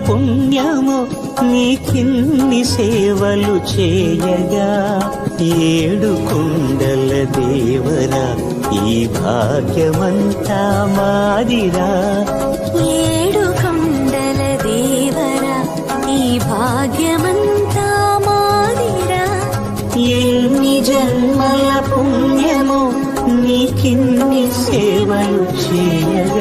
పుణ్యము నీకిన్ని సేవలు చేయగా ఏడు కుండల దేవరా ఈ భాగ్యమంతా మాదిరా ఏడు కొండల దేవరా ఈ భాగ్యమంతా మాదిరా ఎన్ని జన్మల పుణ్యము నీకిన్ని సేవలు చేయగా